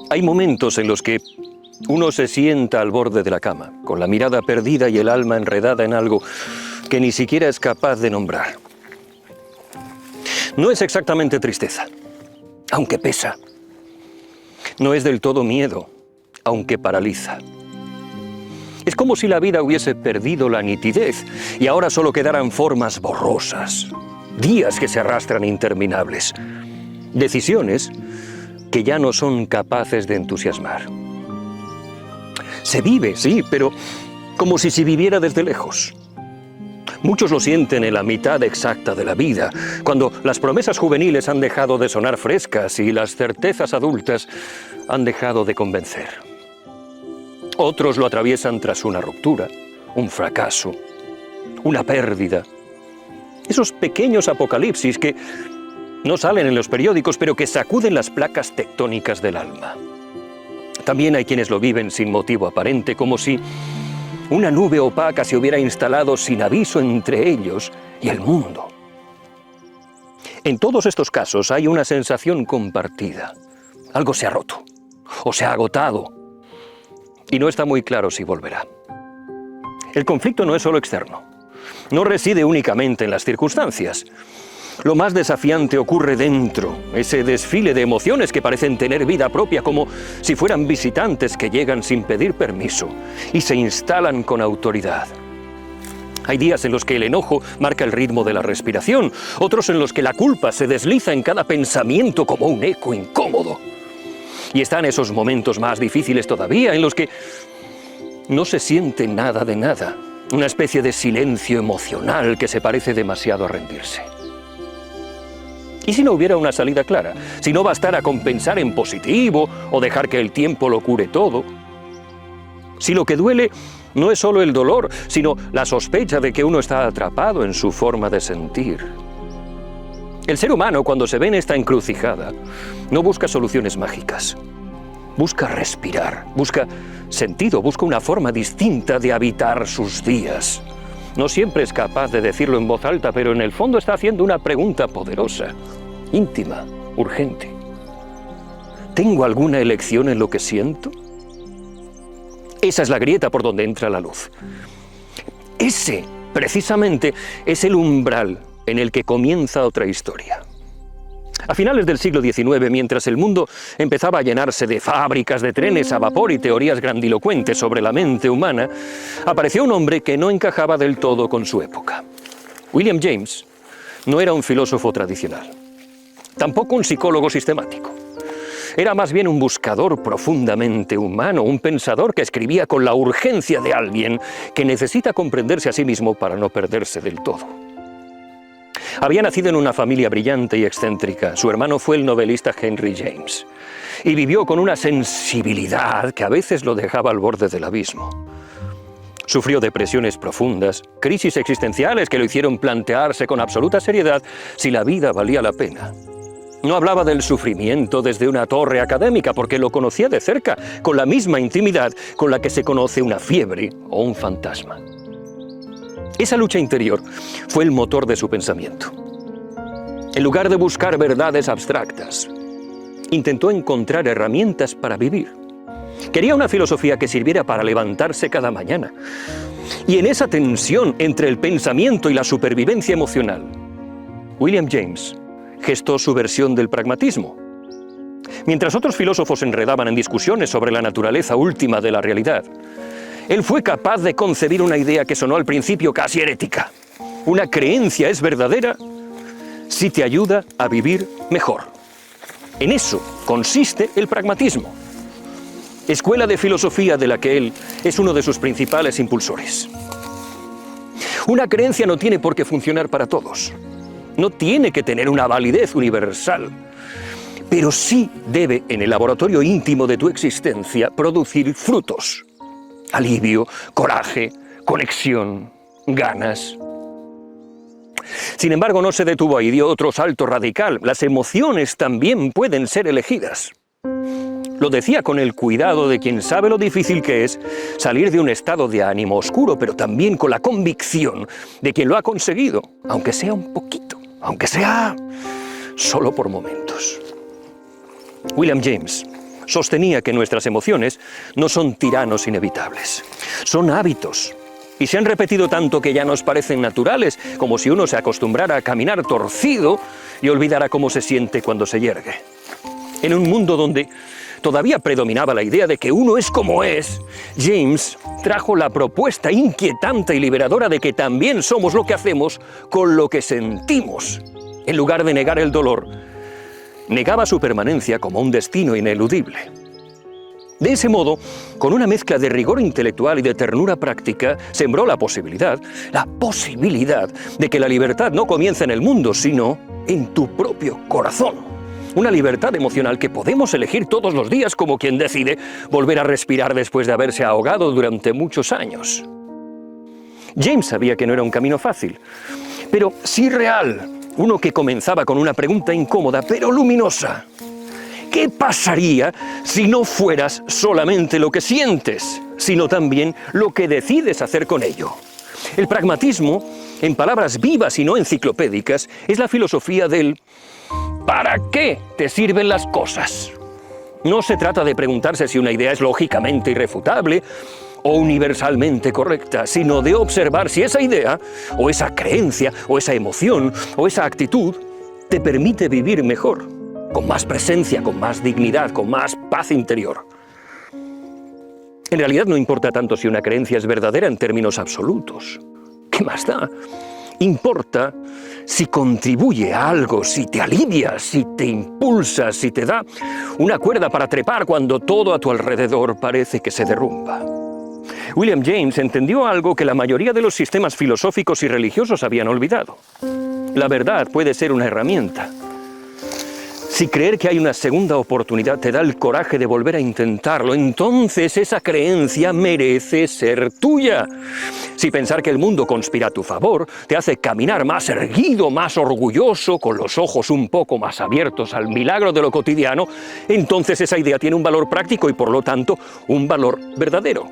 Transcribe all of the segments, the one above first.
Hay momentos en los que uno se sienta al borde de la cama, con la mirada perdida y el alma enredada en algo que ni siquiera es capaz de nombrar. No es exactamente tristeza, aunque pesa. No es del todo miedo, aunque paraliza. Es como si la vida hubiese perdido la nitidez y ahora solo quedaran formas borrosas, días que se arrastran interminables, decisiones que ya no son capaces de entusiasmar. Se vive, sí, pero como si se viviera desde lejos. Muchos lo sienten en la mitad exacta de la vida, cuando las promesas juveniles han dejado de sonar frescas y las certezas adultas han dejado de convencer. Otros lo atraviesan tras una ruptura, un fracaso, una pérdida. Esos pequeños apocalipsis que no salen en los periódicos, pero que sacuden las placas tectónicas del alma. También hay quienes lo viven sin motivo aparente, como si una nube opaca se hubiera instalado sin aviso entre ellos y el mundo. En todos estos casos hay una sensación compartida. Algo se ha roto o se ha agotado y no está muy claro si volverá. El conflicto no es solo externo, no reside únicamente en las circunstancias. Lo más desafiante ocurre dentro, ese desfile de emociones que parecen tener vida propia, como si fueran visitantes que llegan sin pedir permiso y se instalan con autoridad. Hay días en los que el enojo marca el ritmo de la respiración, otros en los que la culpa se desliza en cada pensamiento como un eco incómodo. Y están esos momentos más difíciles todavía, en los que no se siente nada de nada, una especie de silencio emocional que se parece demasiado a rendirse. ¿Y si no hubiera una salida clara? Si no bastara con pensar en positivo o dejar que el tiempo lo cure todo. Si lo que duele no es solo el dolor, sino la sospecha de que uno está atrapado en su forma de sentir. El ser humano, cuando se ve en esta encrucijada, no busca soluciones mágicas. Busca respirar, busca sentido, busca una forma distinta de habitar sus días. No siempre es capaz de decirlo en voz alta, pero en el fondo está haciendo una pregunta poderosa, íntima, urgente. ¿Tengo alguna elección en lo que siento? Esa es la grieta por donde entra la luz. Ese, precisamente, es el umbral en el que comienza otra historia. A finales del siglo XIX, mientras el mundo empezaba a llenarse de fábricas de trenes a vapor y teorías grandilocuentes sobre la mente humana, apareció un hombre que no encajaba del todo con su época. William James no era un filósofo tradicional, tampoco un psicólogo sistemático. Era más bien un buscador profundamente humano, un pensador que escribía con la urgencia de alguien que necesita comprenderse a sí mismo para no perderse del todo. Había nacido en una familia brillante y excéntrica. Su hermano fue el novelista Henry James y vivió con una sensibilidad que a veces lo dejaba al borde del abismo. Sufrió depresiones profundas, crisis existenciales que lo hicieron plantearse con absoluta seriedad si la vida valía la pena. No hablaba del sufrimiento desde una torre académica porque lo conocía de cerca, con la misma intimidad con la que se conoce una fiebre o un fantasma. Esa lucha interior fue el motor de su pensamiento. En lugar de buscar verdades abstractas, intentó encontrar herramientas para vivir. Quería una filosofía que sirviera para levantarse cada mañana. Y en esa tensión entre el pensamiento y la supervivencia emocional, William James gestó su versión del pragmatismo. Mientras otros filósofos se enredaban en discusiones sobre la naturaleza última de la realidad, él fue capaz de concebir una idea que sonó al principio casi herética. Una creencia es verdadera si te ayuda a vivir mejor. En eso consiste el pragmatismo, escuela de filosofía de la que él es uno de sus principales impulsores. Una creencia no tiene por qué funcionar para todos. No tiene que tener una validez universal, pero sí debe, en el laboratorio íntimo de tu existencia, producir frutos. Alivio, coraje, conexión, ganas. Sin embargo, no se detuvo ahí, dio otro salto radical. Las emociones también pueden ser elegidas. Lo decía con el cuidado de quien sabe lo difícil que es salir de un estado de ánimo oscuro, pero también con la convicción de quien lo ha conseguido, aunque sea un poquito, aunque sea solo por momentos. William James sostenía que nuestras emociones no son tiranos inevitables, son hábitos. Y se han repetido tanto que ya nos parecen naturales, como si uno se acostumbrara a caminar torcido y olvidara cómo se siente cuando se yergue. En un mundo donde todavía predominaba la idea de que uno es como es, James trajo la propuesta inquietante y liberadora de que también somos lo que hacemos con lo que sentimos. En lugar de negar el dolor, negaba su permanencia como un destino ineludible. De ese modo, con una mezcla de rigor intelectual y de ternura práctica, sembró la posibilidad de que la libertad no comienza en el mundo, sino en tu propio corazón. Una libertad emocional que podemos elegir todos los días como quien decide volver a respirar después de haberse ahogado durante muchos años. James sabía que no era un camino fácil, pero sí real, uno que comenzaba con una pregunta incómoda pero luminosa. ¿Qué pasaría si no fueras solamente lo que sientes, sino también lo que decides hacer con ello? El pragmatismo, en palabras vivas y no enciclopédicas, es la filosofía del ¿para qué te sirven las cosas? No se trata de preguntarse si una idea es lógicamente irrefutable o universalmente correcta, sino de observar si esa idea, o esa creencia, o esa emoción, o esa actitud, te permite vivir mejor, con más presencia, con más dignidad, con más paz interior. En realidad no importa tanto si una creencia es verdadera en términos absolutos. ¿Qué más da? Importa si contribuye a algo, si te alivia, si te impulsa, si te da una cuerda para trepar cuando todo a tu alrededor parece que se derrumba. William James entendió algo que la mayoría de los sistemas filosóficos y religiosos habían olvidado. La verdad puede ser una herramienta. Si creer que hay una segunda oportunidad te da el coraje de volver a intentarlo, entonces esa creencia merece ser tuya. Si pensar que el mundo conspira a tu favor te hace caminar más erguido, más orgulloso, con los ojos un poco más abiertos al milagro de lo cotidiano, entonces esa idea tiene un valor práctico y por lo tanto un valor verdadero.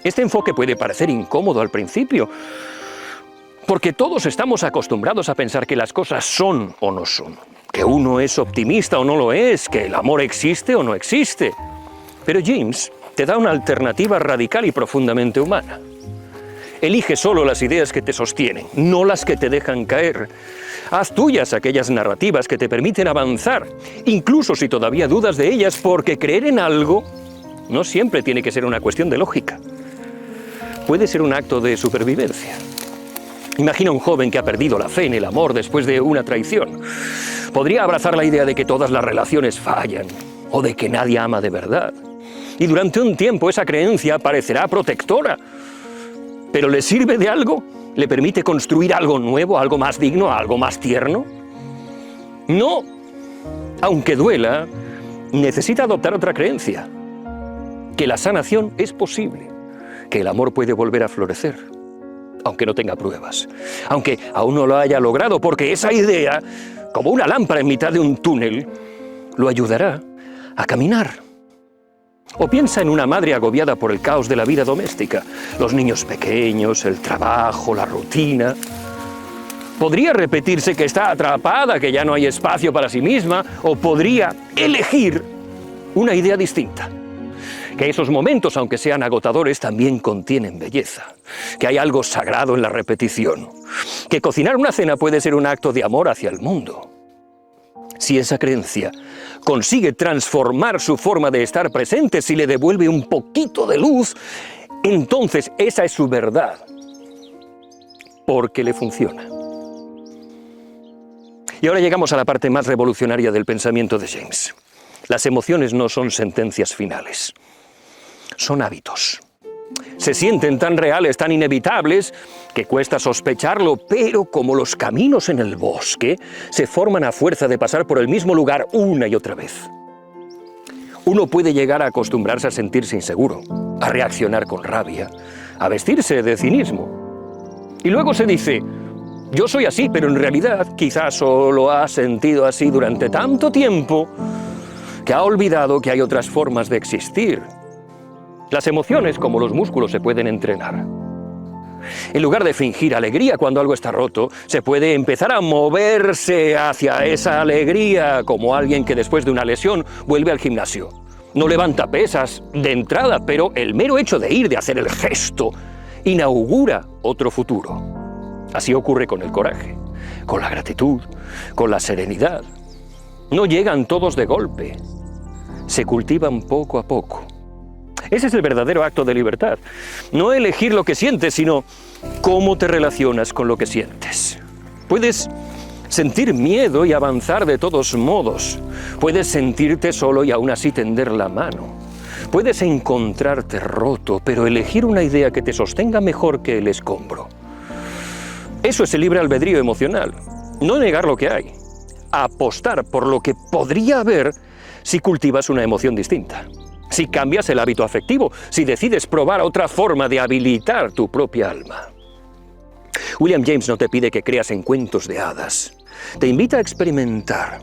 Este enfoque puede parecer incómodo al principio, porque todos estamos acostumbrados a pensar que las cosas son o no son, que uno es optimista o no lo es, que el amor existe o no existe. Pero James te da una alternativa radical y profundamente humana. Elige solo las ideas que te sostienen, no las que te dejan caer. Haz tuyas aquellas narrativas que te permiten avanzar, incluso si todavía dudas de ellas, porque creer en algo no siempre tiene que ser una cuestión de lógica. Puede ser un acto de supervivencia. Imagina un joven que ha perdido la fe en el amor después de una traición. Podría abrazar la idea de que todas las relaciones fallan o de que nadie ama de verdad. Y durante un tiempo esa creencia parecerá protectora. ¿Pero le sirve de algo? ¿Le permite construir algo nuevo, algo más digno, algo más tierno? No. Aunque duela, necesita adoptar otra creencia. Que la sanación es posible. Que el amor puede volver a florecer. Aunque no tenga pruebas, aunque aún no lo haya logrado, porque esa idea, como una lámpara en mitad de un túnel, lo ayudará a caminar. O piensa en una madre agobiada por el caos de la vida doméstica, los niños pequeños, el trabajo, la rutina. Podría repetirse que está atrapada, que ya no hay espacio para sí misma, o podría elegir una idea distinta. Que esos momentos, aunque sean agotadores, también contienen belleza, que hay algo sagrado en la repetición, que cocinar una cena puede ser un acto de amor hacia el mundo. Si esa creencia consigue transformar su forma de estar presente, si le devuelve un poquito de luz, entonces esa es su verdad, porque le funciona. Y ahora llegamos a la parte más revolucionaria del pensamiento de James. Las emociones no son sentencias finales. Son hábitos. Se sienten tan reales, tan inevitables, que cuesta sospecharlo, pero como los caminos en el bosque, se forman a fuerza de pasar por el mismo lugar una y otra vez. Uno puede llegar a acostumbrarse a sentirse inseguro, a reaccionar con rabia, a vestirse de cinismo. Y luego se dice, yo soy así, pero en realidad quizás solo has sentido así durante tanto tiempo que ha olvidado que hay otras formas de existir. Las emociones, como los músculos, se pueden entrenar. En lugar de fingir alegría cuando algo está roto, se puede empezar a moverse hacia esa alegría, como alguien que después de una lesión vuelve al gimnasio. No levanta pesas de entrada, pero el mero hecho de ir, de hacer el gesto, inaugura otro futuro. Así ocurre con el coraje, con la gratitud, con la serenidad. No llegan todos de golpe, se cultivan poco a poco. Ese es el verdadero acto de libertad. No elegir lo que sientes, sino cómo te relacionas con lo que sientes. Puedes sentir miedo y avanzar de todos modos. Puedes sentirte solo y aún así tender la mano. Puedes encontrarte roto, pero elegir una idea que te sostenga mejor que el escombro. Eso es el libre albedrío emocional. No negar lo que hay. Apostar por lo que podría haber si cultivas una emoción distinta. Si cambias el hábito afectivo, si decides probar otra forma de habilitar tu propia alma. William James no te pide que creas en cuentos de hadas. Te invita a experimentar,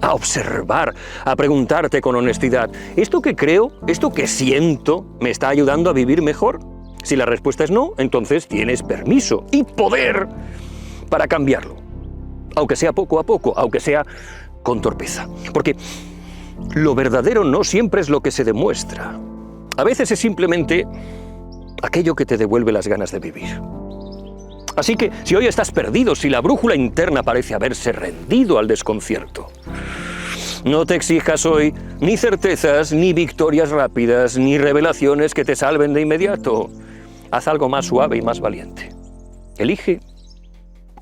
a observar, a preguntarte con honestidad, ¿esto que creo, esto que siento, me está ayudando a vivir mejor? Si la respuesta es no, entonces tienes permiso y poder para cambiarlo. Aunque sea poco a poco, aunque sea con torpeza. Porque lo verdadero no siempre es lo que se demuestra. A veces es simplemente aquello que te devuelve las ganas de vivir. Así que, si hoy estás perdido, si la brújula interna parece haberse rendido al desconcierto, no te exijas hoy ni certezas, ni victorias rápidas, ni revelaciones que te salven de inmediato. Haz algo más suave y más valiente. Elige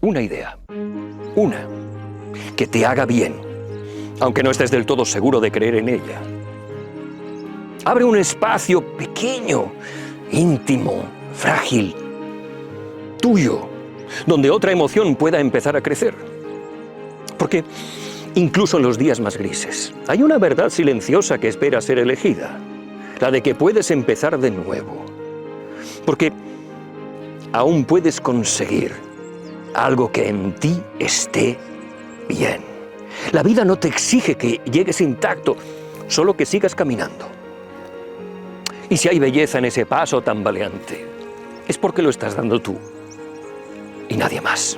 una idea, una que te haga bien, aunque no estés del todo seguro de creer en ella. Abre un espacio pequeño, íntimo, frágil, tuyo, donde otra emoción pueda empezar a crecer. Porque incluso en los días más grises, hay una verdad silenciosa que espera ser elegida, la de que puedes empezar de nuevo. Porque aún puedes conseguir algo que en ti esté bien. La vida no te exige que llegues intacto, solo que sigas caminando. Y si hay belleza en ese paso tambaleante, es porque lo estás dando tú y nadie más.